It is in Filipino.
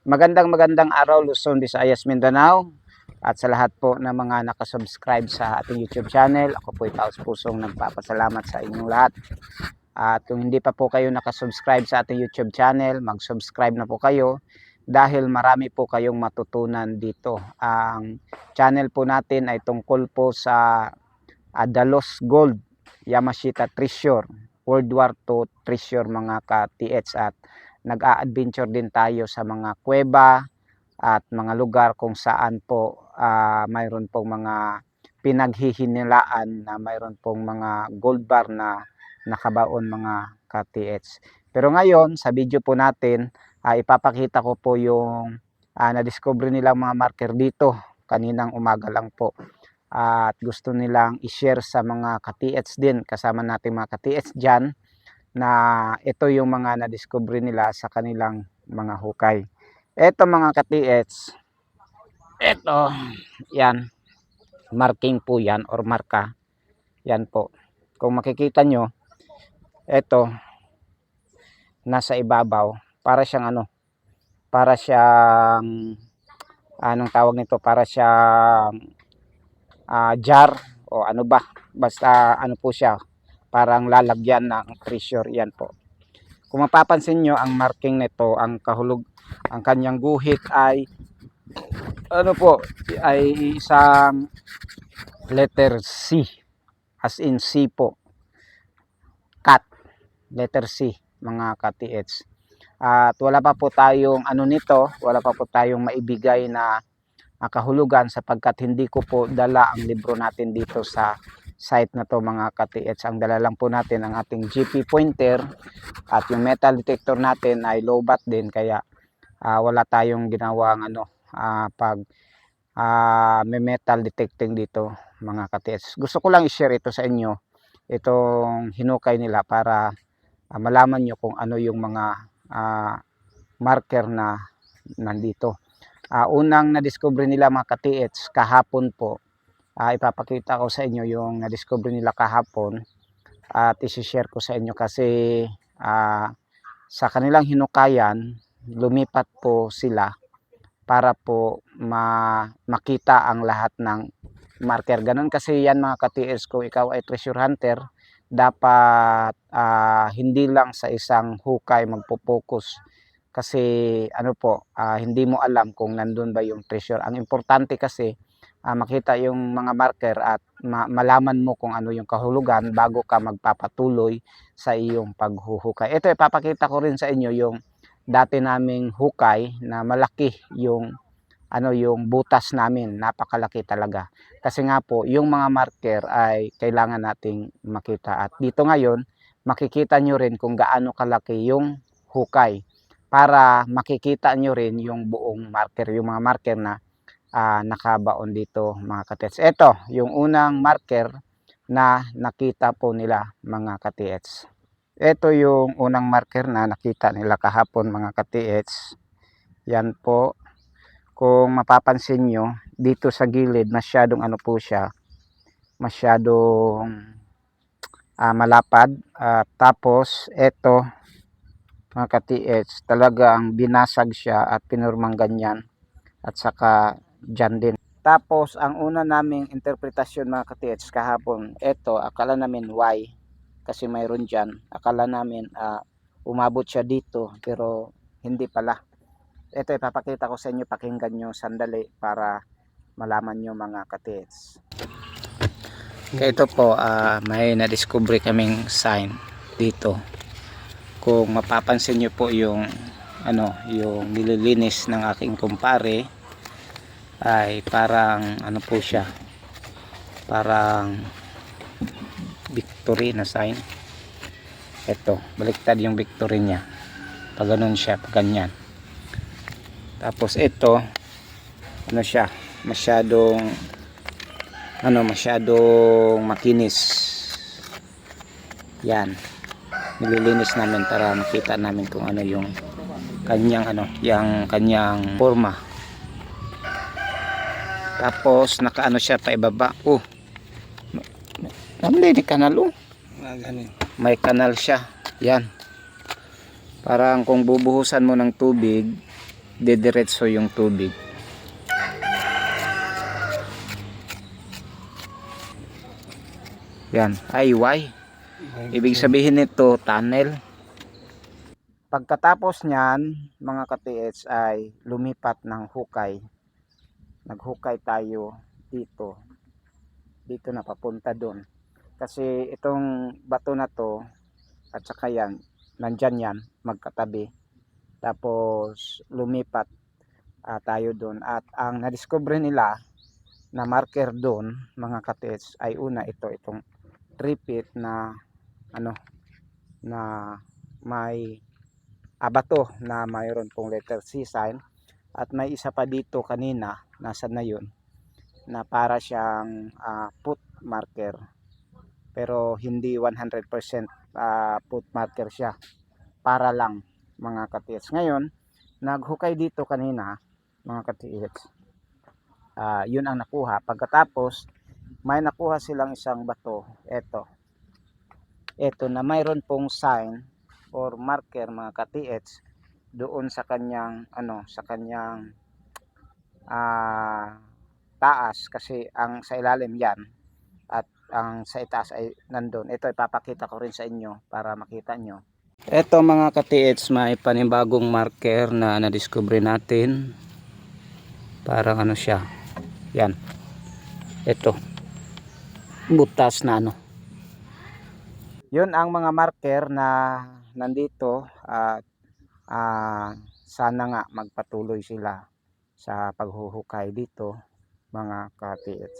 Magandang araw Luzon, Visayas, Mindanao at sa lahat po ng mga nakasubscribe sa ating YouTube channel. Ako po taos pusong nagpapasalamat sa inyong lahat. At kung hindi pa po kayo nakasubscribe sa ating YouTube channel, mag-subscribe na po kayo dahil marami po kayong matutunan dito. Ang channel po natin ay tungkol po sa Dalos Gold, Yamashita Treasure, World War II Treasure mga ka-TH, at nag-a-adventure din tayo sa mga kuweba at mga lugar kung saan po mayroon pong mga pinaghihinilaan na mayroon pong mga gold bar na nakabaon mga ka-TH. Pero ngayon sa video po natin ipapakita ko po yung na-discover nilang mga marker dito kaninang umaga lang po. At gusto nilang i-share sa mga ka-TH din, kasama natin mga ka-TH dyan, na ito yung mga na-discover nila sa kanilang mga hukay. Ito mga ka-TH, ito, yan, marking po yan or marka, yan po. Kung makikita nyo, ito, nasa ibabaw, para siyang para siyang, anong tawag nito, para siyang jar o ano ba, basta ano po siya, parang lalagyan ng treasure, yan po. Kung mapapansin nyo, ang marking nito, ang kanyang guhit ay ano po, ay isang letter C, as in C po, cat, letter C mga ka-TH. At wala pa po tayong nito, wala pa po tayong maibigay na kahulugan sapagkat hindi ko po dala ang libro natin dito sa site na to mga ka-TH. Ang dala lang po natin ang ating GP pointer at yung metal detector natin ay lowbat din, kaya wala tayong ginawang pag may metal detecting dito mga ka-TH. Gusto ko lang i-share ito sa inyo, itong hinukay nila, para malaman nyo kung ano yung mga marker na nandito. Unang na-discover nila mga ka-TH kahapon po. Ipapakita ko sa inyo yung na-discover nila kahapon at isi-share ko sa inyo kasi sa kanilang hinukayan lumipat po sila para po makita ang lahat ng marker. Ganun kasi yan mga ka-TH, kung ikaw ay treasure hunter, dapat hindi lang sa isang hukay magpo-focus. Kasi hindi mo alam kung nandun ba yung treasure. Ang importante kasi makita yung mga marker at malaman mo kung ano yung kahulugan bago ka magpapatuloy sa iyong paghuhukay. Ito ipapakita ko rin sa inyo yung dati naming hukay na malaki yung yung butas namin, napakalaki talaga. Kasi nga po, yung mga marker ay kailangan nating makita. At dito ngayon, makikita nyo rin kung gaano kalaki yung hukay, para makikita nyo rin yung buong marker, yung mga marker na nakabaon dito mga ka-TH. Ito, yung unang marker na nakita po nila mga ka-TH. Ito yung unang marker na nakita nila kahapon mga ka-TH. Yan po. Kung mapapansin nyo, dito sa gilid, masyadong po siya, masyadong malapad. Tapos, ito, mga ka-TH, talagang binasag siya at pinurmang ganyan. At saka, dyan din. Tapos, ang una naming interpretasyon mga ka-TH kahapon, ito, akala namin Y, kasi mayroon dyan. Akala namin umabot siya dito, pero hindi pala. Ito ipapakita ko sa inyo, pakinggan nyo sandali para malaman nyo mga ka-TH. Ito po, may na-discover kaming sign dito. Kung mapapansin nyo po yung yung nililinis ng aking kumpare, ay parang po siya, parang victory na sign. Ito, baliktad yung victory niya, pag ganun siya, pag ganyan. Tapos ito, siya, masyadong makinis. Yan, nililinis namin para makita namin kung ano yung kanyang yung kanyang forma. Tapos nakaano siya pa ibaba. Namli ni kanal may kanal siya. Yan, parang kung bubuhusan mo ng tubig, didiretso yung tubig. Yan, ay Y. Ibig sabihin nito tunnel. Pagkatapos niyan, mga ka-TH, ay lumipat ng hukay. Naghukay tayo dito. Dito na papunta doon. Kasi itong bato na to at saka yan, nandyan yan, magkatabi. Tapos lumipat tayo doon. At ang nadiscover nila na marker doon, mga ka-TH, ay una itong 3 feet na ano, na may bato na mayroon pong letter C sign, at may isa pa dito kanina, nasa na yun, na para siyang foot marker, pero hindi 100% foot marker siya, para lang, mga ka-TH. Ngayon naghukay dito kanina, mga ka-TH, yun ang nakuha. Pagkatapos may nakuha silang isang bato, eto na mayroon pong sign or marker, mga ka-TH, doon sa kanyang sa kanyang taas, kasi ang sa ilalim yan at ang sa itaas ay nandun. Ito ipapakita ko rin sa inyo para makita nyo. Ito, mga ka-TH, may panibagong marker na nadiscover natin. Parang siya, yan, ito butas na yun ang mga marker na nandito. At sana nga magpatuloy sila sa paghuhukay dito, mga ka-TH.